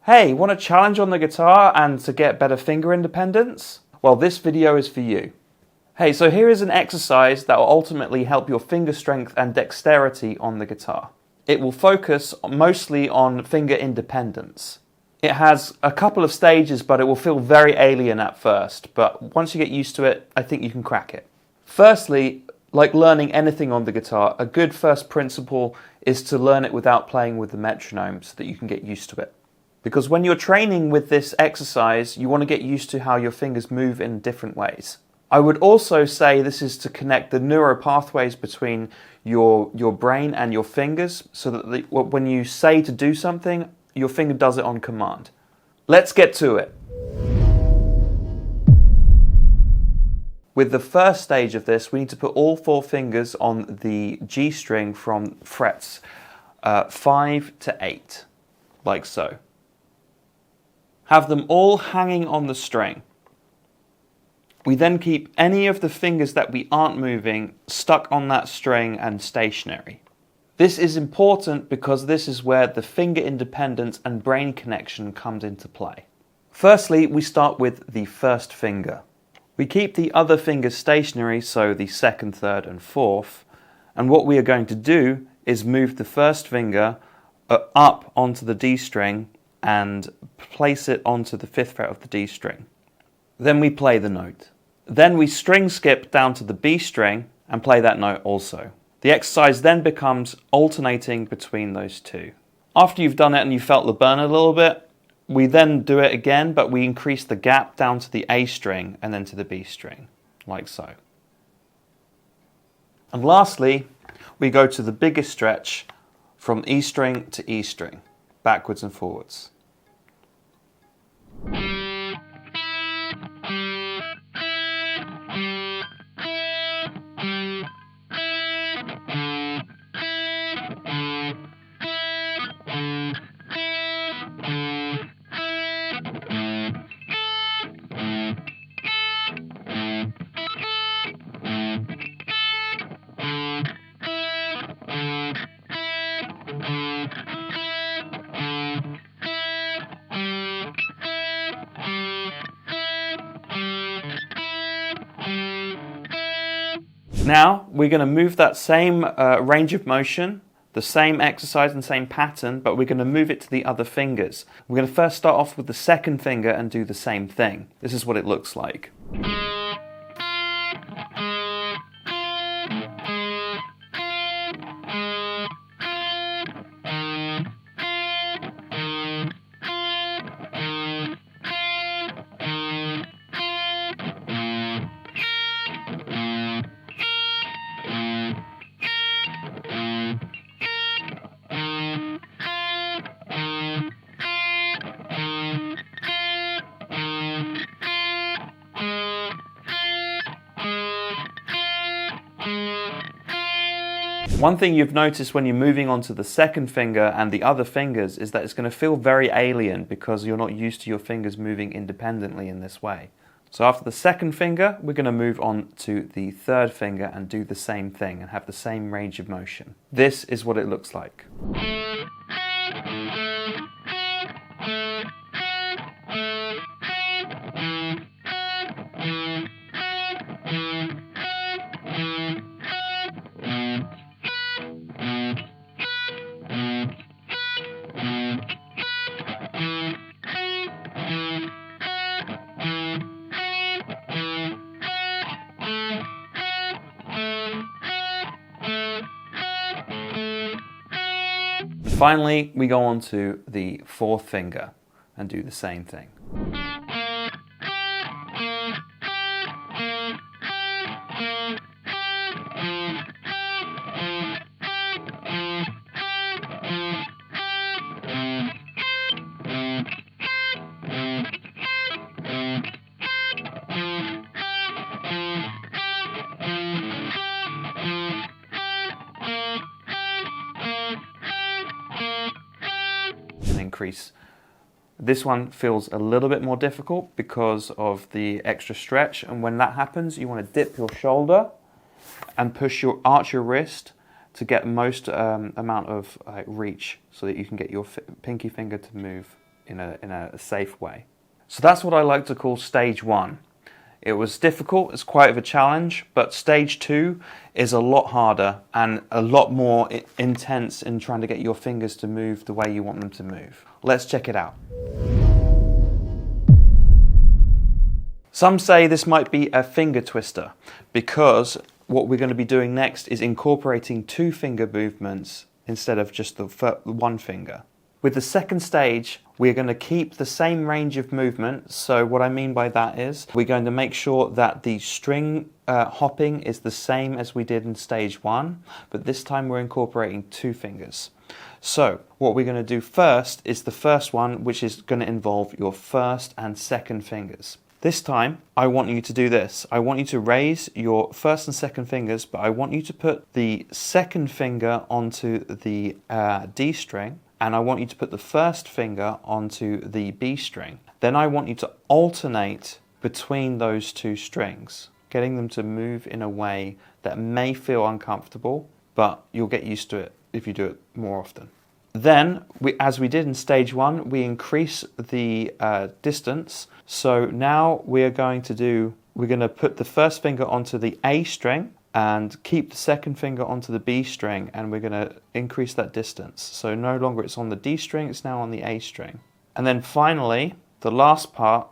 Hey, want a challenge on the guitar and to get better finger independence? Well, this video is for you. Hey, so here is an exercise that will ultimately help your finger strength and dexterity on the guitar. It will focus mostly on finger independence. It has a couple of stages, but it will feel very alien at first. But once you get used to it, I think you can crack it. Firstly, like learning anything on the guitar, a good first principle is to learn it without playing with the metronome so that you can get used to it. Because when you're training with this exercise, you want to get used to how your fingers move in different ways. I would also say this is to connect the neural pathways between your brain and your fingers so that when you say to do something, your finger does it on command. Let's get to it. With the first stage of this, we need to put all 4 fingers on the G string from frets 5 to 8, like so. Have them all hanging on the string. We then keep any of the fingers that we aren't moving stuck on that string and stationary. This is important because this is where the finger independence and brain connection comes into play. Firstly, we start with the first finger. We keep the other fingers stationary, so the 2nd, 3rd and 4th, and what we are going to do is move the first finger up onto the D string and place it onto the 5th fret of the D string. Then we play the note. Then we string skip down to the B string and play that note also. The exercise then becomes alternating between those two. After you've done it and you felt the burn a little bit, we then do it again, but we increase the gap down to the A string and then to the B string, like so. And lastly, we go to the biggest stretch from E string to E string, backwards and forwards. Now we're going to move that same range of motion, the same exercise and same pattern, but we're going to move it to the other fingers. We're going to first start off with the 2nd finger and do the same thing. This is what it looks like. One thing you've noticed when you're moving on to the 2nd finger and the other fingers is that it's going to feel very alien because you're not used to your fingers moving independently in this way. So after the 2nd finger, we're going to move on to the 3rd finger and do the same thing and have the same range of motion. This is what it looks like. Finally, we go on to the 4th finger and do the same thing. Increase. This one feels a little bit more difficult because of the extra stretch, and when that happens you want to dip your shoulder and arch your wrist to get most amount of reach so that you can get your pinky finger to move in a safe way. So that's what I like to call stage 1. It was difficult, it's quite of a challenge, but stage 2 is a lot harder and a lot more intense in trying to get your fingers to move the way you want them to move. Let's check it out. Some say this might be a finger twister because what we're going to be doing next is incorporating 2 finger movements instead of just the 1 finger. With the second stage, we're going to keep the same range of movement. So what I mean by that is we're going to make sure that the string hopping is the same as we did in stage 1, but this time we're incorporating 2 fingers. So what we're going to do first is the first one, which is going to involve your first and second fingers. This time, I want you to do this. I want you to raise your first and second fingers, but I want you to put the second finger onto the D string, and I want you to put the first finger onto the B string. Then I want you to alternate between those 2 strings, getting them to move in a way that may feel uncomfortable, but you'll get used to it if you do it more often. Then, as we did in stage 1, we increase the distance. So now we're going to put the first finger onto the A string and keep the second finger onto the B string, and we're going to increase that distance. So no longer it's on the D string, it's now on the A string. And then finally, the last part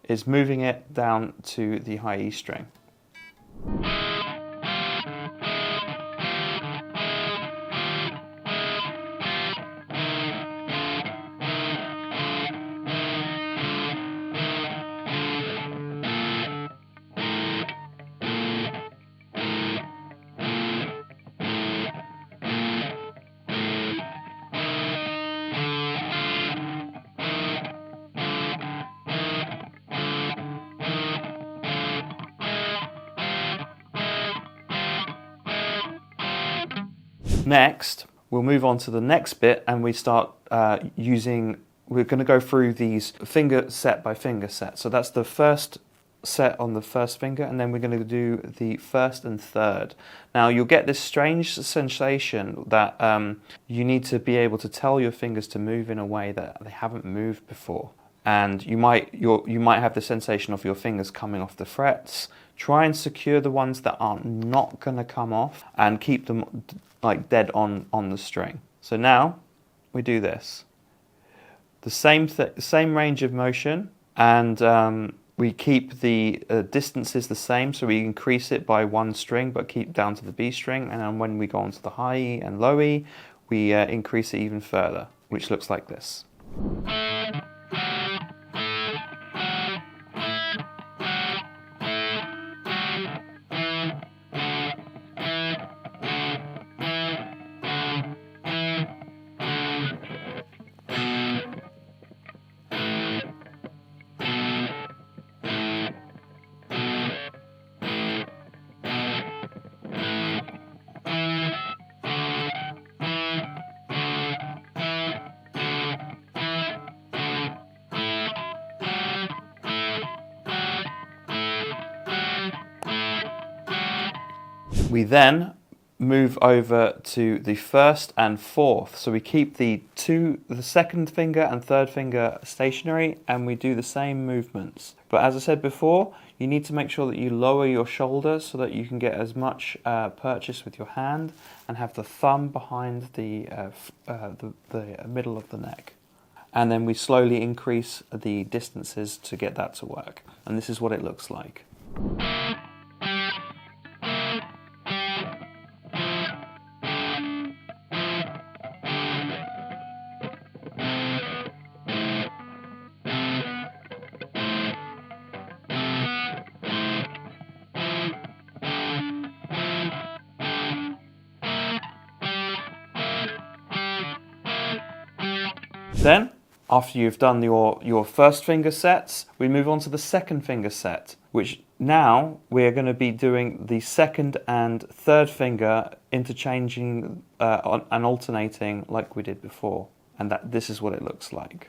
is moving it down to the high E string. Next, we'll move on to the next bit and we start we're going to go through these finger set by finger set. So that's the first set on the first finger, and then we're going to do the first and third. Now you'll get this strange sensation that you need to be able to tell your fingers to move in a way that they haven't moved before. And you might have the sensation of your fingers coming off the frets. Try and secure the ones that are not going to come off and keep them like dead on the string. So now we do this. The same range of motion, and we keep the distances the same, so we increase it by 1 string but keep down to the B string, and then when we go on to the high E and low E, we increase it even further, which looks like this. We then move over to the first and fourth. So we keep the second finger and third finger stationary, and we do the same movements. But as I said before, you need to make sure that you lower your shoulders so that you can get as much purchase with your hand and have the thumb behind the middle of the neck. And then we slowly increase the distances to get that to work. And this is what it looks like. Then, after you've done your first finger sets, we move on to the second finger set, which now we're going to be doing the second and third finger interchanging and alternating like we did before. And this is what it looks like.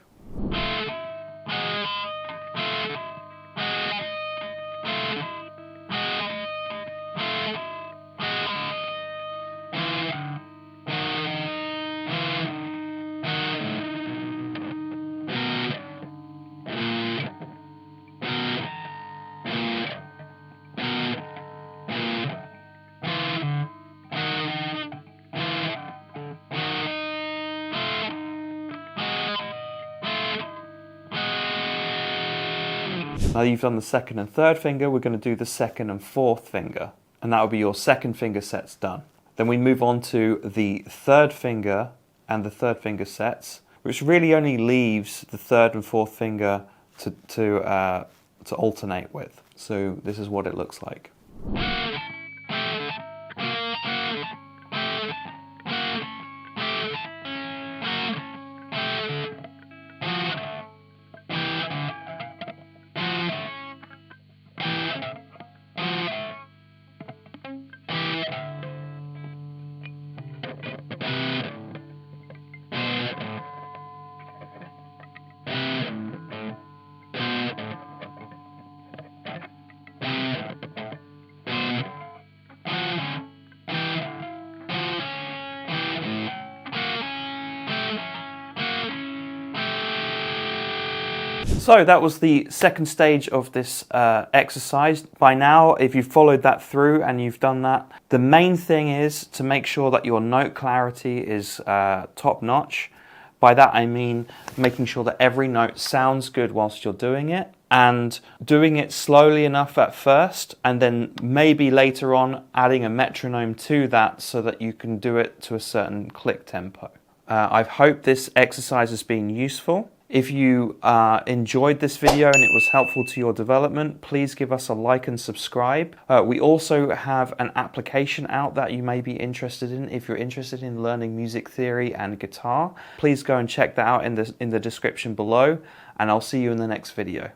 Now you've done the second and third finger, we're going to do the second and fourth finger. And that will be your second finger sets done. Then we move on to the third finger and the third finger sets, which really only leaves the third and fourth finger to alternate with. So this is what it looks like. So that was the second stage of this exercise. By now, if you've followed that through and you've done that, the main thing is to make sure that your note clarity is top notch. By that I mean making sure that every note sounds good whilst you're doing it, and doing it slowly enough at first, and then maybe later on adding a metronome to that so that you can do it to a certain click tempo. I hope this exercise has been useful. If you enjoyed this video and it was helpful to your development, please give us a like and subscribe. We also have an application out that you may be interested in. If you're interested in learning music theory and guitar, please go and check that out in the description below, and I'll see you in the next video.